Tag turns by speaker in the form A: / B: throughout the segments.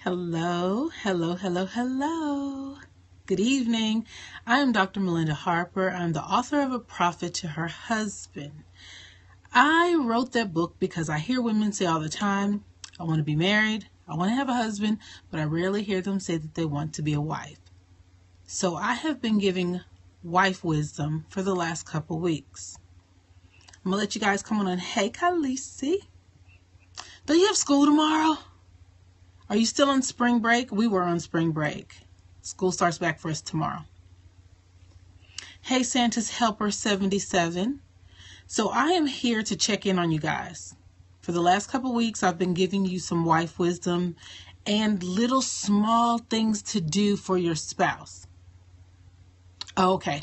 A: Hello, hello, hello, hello. Good evening. I am Dr. Melinda Harper. I'm the author of A Prophet to Her Husband. I wrote that book because I hear women say all the time, I want to be married, I want to have a husband, but I rarely hear them say that they want to be a wife. So I have been giving wife wisdom for the last couple weeks. I'm going to let you guys come on. Hey, Khaleesi. Do you have school tomorrow? Are you still on spring break? We were on spring break. School starts back for us tomorrow. Hey, Santa's Helper 77. So I am here to check in on you guys. For the last couple weeks, I've been giving you some wife wisdom and little small things to do for your spouse. Okay.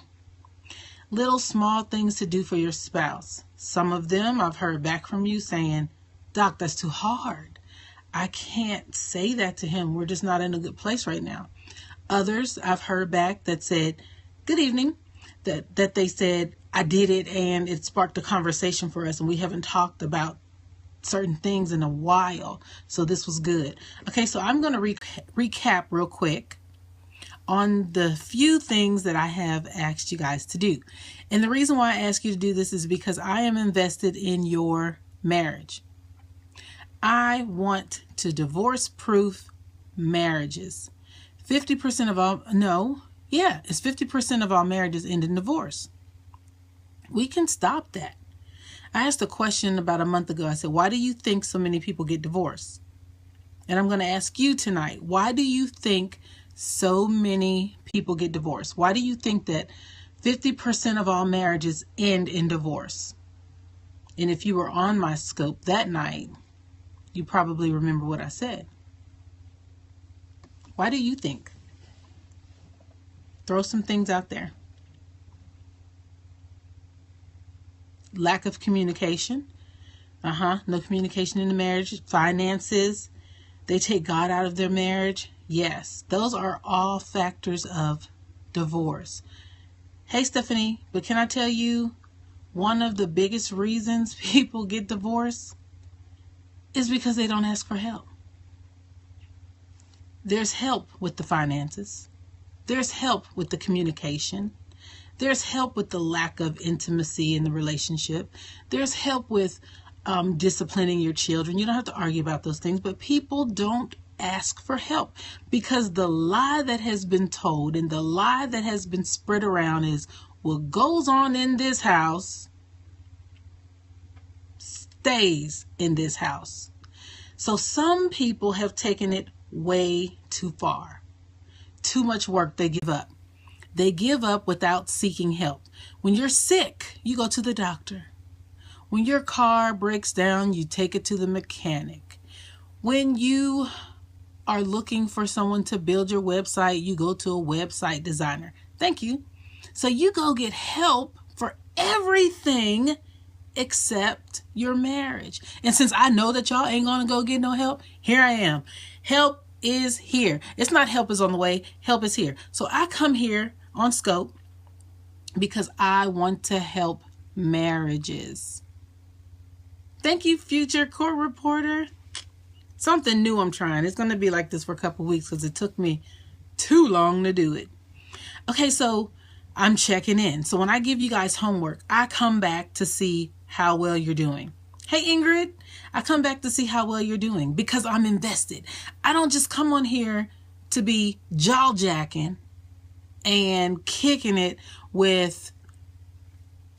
A: Little small things to do for your spouse. Some of them I've heard back from you saying, Doc, that's too hard. I can't say that to him. We're just not in a good place right now. Others I've heard back that said, good evening, that they said, I did it and it sparked a conversation for us and we haven't talked about certain things in a while. So this was good. Okay, so I'm going to recap real quick on the few things that I have asked you guys to do. And the reason why I ask you to do this is because I am invested in your marriage. I want to divorce-proof marriages. 50% of all, it's 50% of all marriages end in divorce. We can stop that. I asked a question about a month ago. I said, why do you think so many people get divorced? And I'm going to ask you tonight, why do you think so many people get divorced? Why do you think that 50% of all marriages end in divorce? And if you were on my scope that night, you probably remember what I said. Why do you think? Throw some things out there. Lack of communication. No communication in the marriage. Finances. They take God out of their marriage. Yes, those are all factors of divorce. Hey, Stephanie, but can I tell you one of the biggest reasons people get divorced is because they don't ask for help. There's help with the finances. There's help with the communication. There's help with the lack of intimacy in the relationship. There's help with disciplining your children. You don't have to argue about those things, but people don't ask for help because the lie that has been told and the lie that has been spread around is what goes on in this house stays in this house. So some people have taken it way too far. Too much work, they give up. They give up without seeking help. When you're sick, you go to the doctor. When your car breaks down, you take it to the mechanic. When you are looking for someone to build your website, you go to a website designer. Thank you. So you go get help for everything except your marriage. And since I know that y'all ain't gonna go get no help, here I am. Help is here. It's not help is on the way. Help is here. So I come here on Scope because I want to help marriages. Thank you, future court reporter. Something new I'm trying. It's going to be like this for a couple weeks because it took me too long to do it. Okay, so I'm checking in. So when I give you guys homework, I come back to see how well you're doing. Hey, Ingrid, I come back to see how well you're doing because I'm invested. I don't just come on here to be jaw-jacking and kicking it with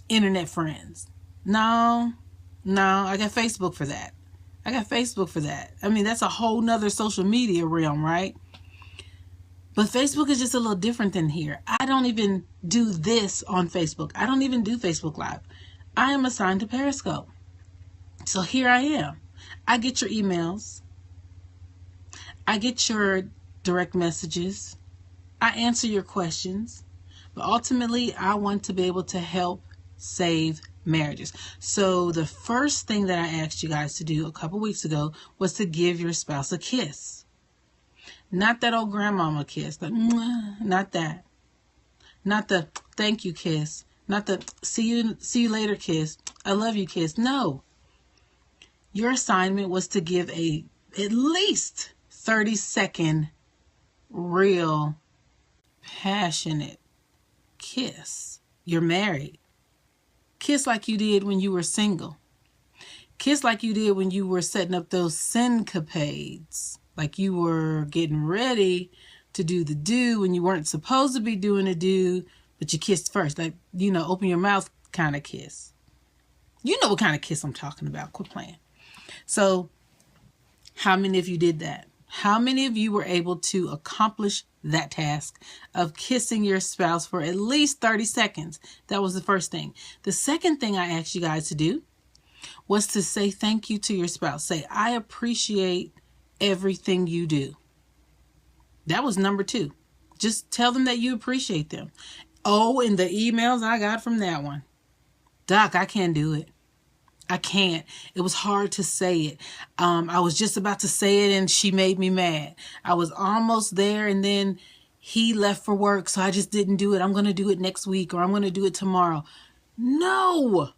A: internet friends. No, I got Facebook for that. I mean, that's a whole nother social media realm, right? But Facebook is just a little different than here. I don't even do this on Facebook. I don't even do Facebook Live. I am assigned to Periscope. So here I am. I get your emails. I get your direct messages. I answer your questions. But ultimately, I want to be able to help save marriages. So the first thing that I asked you guys to do a couple weeks ago was to give your spouse a kiss. Not that old grandmama kiss. Not that. Not the thank you kiss. Not the see you later kiss. I love you kiss. No. Your assignment was to give at least 30-second, real, passionate kiss. You're married. Kiss like you did when you were single. Kiss like you did when you were setting up those syncopades. Like you were getting ready to do the do when you weren't supposed to be doing a do, but you kissed first. Like, open your mouth kind of kiss. You know what kind of kiss I'm talking about. Quit playing. So, how many of you did that? How many of you were able to accomplish that task of kissing your spouse for at least 30 seconds? That was the first thing. The second thing I asked you guys to do was to say thank you to your spouse. Say, I appreciate everything you do. That was number 2. Just tell them that you appreciate them. Oh, and the emails I got from that one. Doc, I can't do it. I can't. It was hard to say it. I was just about to say it and she made me mad. I was almost there and then he left for work, so I just didn't do it. I'm going to do it next week or I'm going to do it tomorrow. No.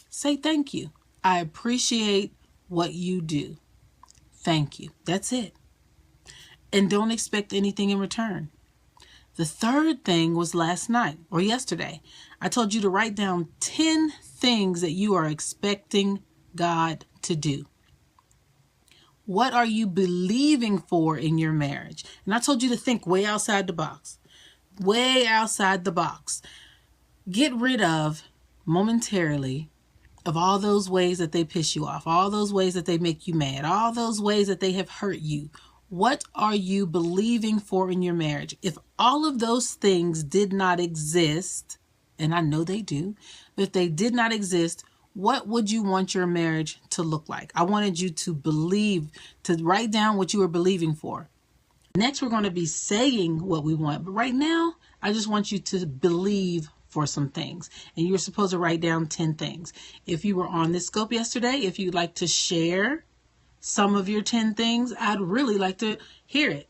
A: Say thank you. I appreciate what you do. Thank you. That's it. And don't expect anything in return. The third thing was last night or yesterday. I told you to write down 10 things that you are expecting God to do. What are you believing for in your marriage? And I told you to think way outside the box. Way outside the box. Get rid of, momentarily, of all those ways that they piss you off, all those ways that they make you mad, all those ways that they have hurt you. What are you believing for in your marriage? If all of those things did not exist, and I know they do, but if they did not exist, what would you want your marriage to look like? I wanted you to write down what you were believing for. Next, we're going to be saying what we want. But right now, I just want you to believe for some things. And you're supposed to write down 10 things. If you were on this scope yesterday, if you'd like to share some of your 10 things, I'd really like to hear it.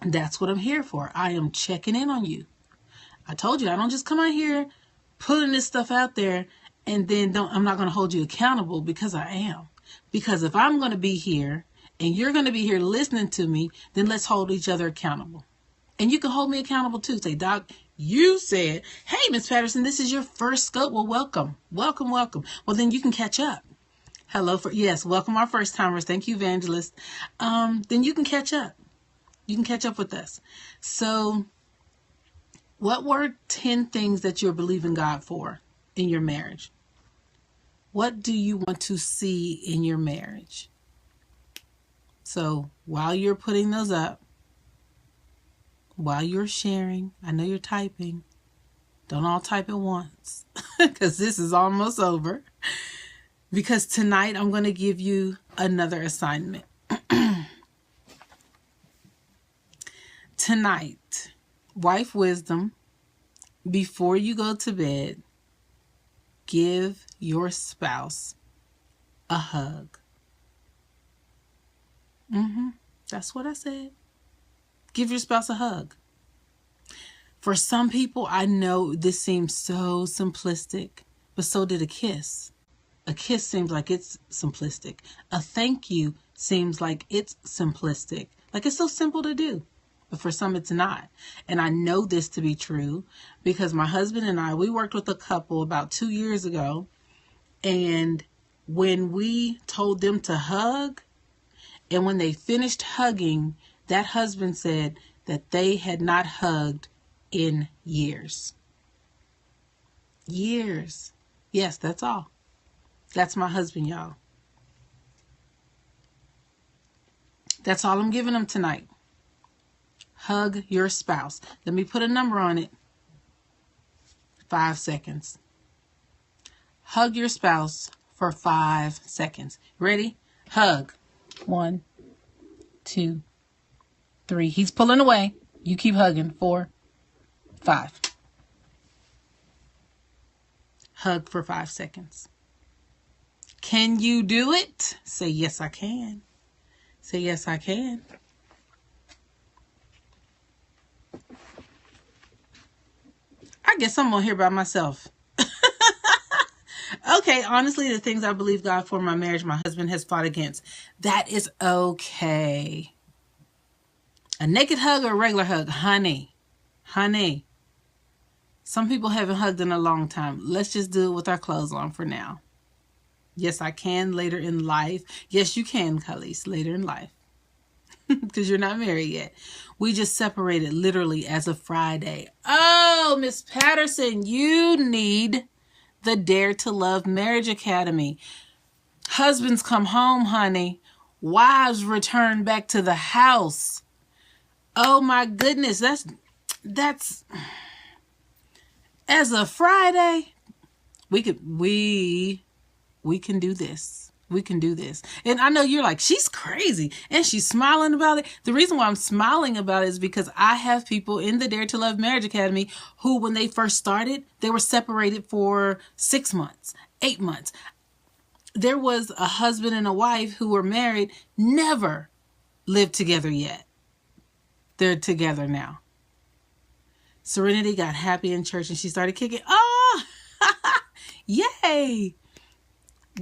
A: And that's what I'm here for. I am checking in on you. I told you, I don't just come out here putting this stuff out there and then I'm not going to hold you accountable, because I am. Because if I'm going to be here and you're going to be here listening to me, then let's hold each other accountable. And you can hold me accountable too. Say, Doc, you said, hey, Miss Patterson, this is your first scope. Well, welcome. Well, then you can catch up. Welcome our first timers. Thank you, Evangelist. Then you can catch up. You can catch up with us. So what were 10 things that you're believing God for in your marriage? What do you want to see in your marriage? So while you're putting those up, while you're sharing, I know you're typing. Don't all type at once because this is almost over. Because tonight I'm going to give you another assignment. Tonight, wife wisdom, before you go to bed, give your spouse a hug. That's what I said. Give your spouse a hug. For some people, I know this seems so simplistic, but so did a kiss. A kiss seems like it's simplistic. A thank you seems like it's simplistic. Like it's so simple to do. But for some, it's not. And I know this to be true because my husband and I, we worked with a couple about 2 years ago. And when we told them to hug, and when they finished hugging, that husband said that they had not hugged in years. Years. Yes, that's all. That's my husband, y'all. That's all I'm giving them tonight. Hug your spouse. Let me put a number on it. 5 seconds. Hug your spouse for 5 seconds. Ready? Hug. 1, 2, 3. He's pulling away. You keep hugging. 4, 5. Hug for 5 seconds. Can you do it? Say, yes, I can. Say, yes, I can. I guess I'm on here by myself. Okay, honestly, the things I believe God for my marriage, my husband has fought against. That is okay. A naked hug or a regular hug? Honey. Some people haven't hugged in a long time. Let's just do it with our clothes on for now. Yes, I can later in life. Yes, you can, Khalees, later in life. Because you're not married yet. We just separated literally as of Friday. Oh, Miss Patterson, you need the Dare to Love Marriage Academy. Husbands come home, honey. Wives return back to the house. Oh my goodness, that's as of Friday. We can do this. We can do this. And I know you're like, she's crazy. And she's smiling about it. The reason why I'm smiling about it is because I have people in the Dare to Love Marriage Academy who, when they first started, they were separated for 6 months, 8 months. There was a husband and a wife who were married, never lived together yet. They're together now. Serenity got happy in church and she started kicking. Oh, yay.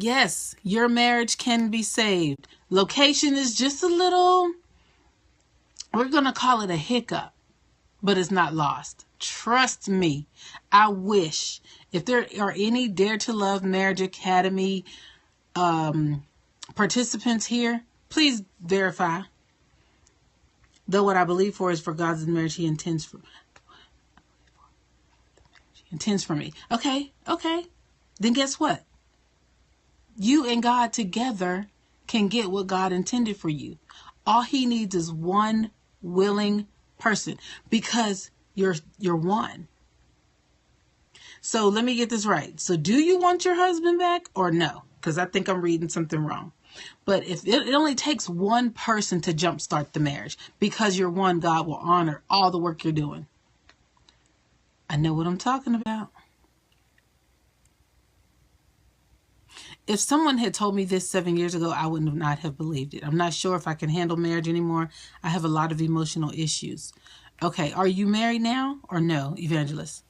A: Yes, your marriage can be saved. Location is just a little, we're going to call it a hiccup, but it's not lost. Trust me. I wish if there are any Dare to Love Marriage Academy participants here, please verify. Though what I believe for is for God's marriage he intends for me. Okay. Then guess what? You and God together can get what God intended for you. All he needs is one willing person because you're one. So let me get this right. So do you want your husband back or no? Because I think I'm reading something wrong. But if it only takes one person to jumpstart the marriage, because you're one, God will honor all the work you're doing. I know what I'm talking about. If someone had told me this 7 years ago, I would not have believed it. I'm not sure if I can handle marriage anymore. I have a lot of emotional issues. Okay, are you married now or no, Evangelist?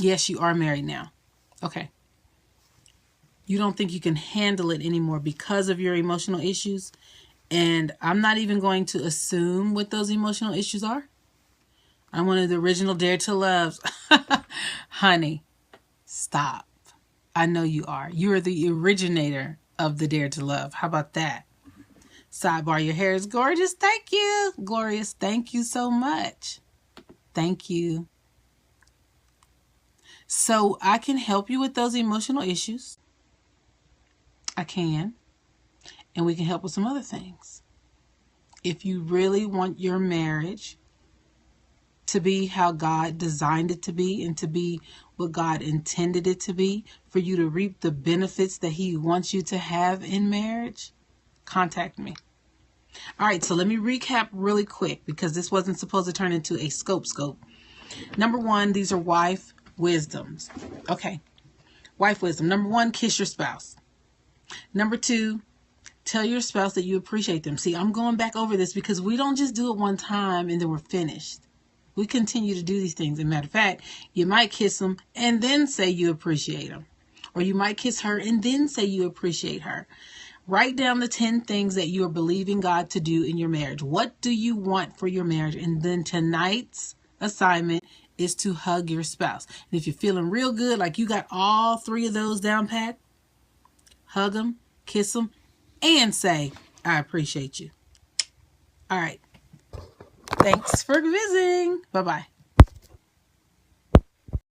A: Yes, you are married now. Okay. You don't think you can handle it anymore because of your emotional issues? And I'm not even going to assume what those emotional issues are. I'm one of the original Dare to Loves. Honey, stop. I know you are. You are the originator of the Dare to Love. How about that? Sidebar, your hair is gorgeous. Thank you. Glorious. Thank you so much. Thank you. So I can help you with those emotional issues. I can. And we can help with some other things. If you really want your marriage to be how God designed it to be and to be what God intended it to be, for you to reap the benefits that he wants you to have in marriage, contact me. All right, so let me recap really quick because this wasn't supposed to turn into a scope. Number 1, these are wife wisdoms. Okay, wife wisdom. Number 1, kiss your spouse. Number 2, tell your spouse that you appreciate them. See, I'm going back over this because we don't just do it one time and then we're finished. We continue to do these things. As a matter of fact, you might kiss them and then say you appreciate them. Or you might kiss her and then say you appreciate her. Write down the 10 things that you are believing God to do in your marriage. What do you want for your marriage? And then tonight's assignment is to hug your spouse. And if you're feeling real good, like you got all 3 of those down pat, hug them, kiss them, and say, I appreciate you. All right. Thanks for visiting. Bye-bye.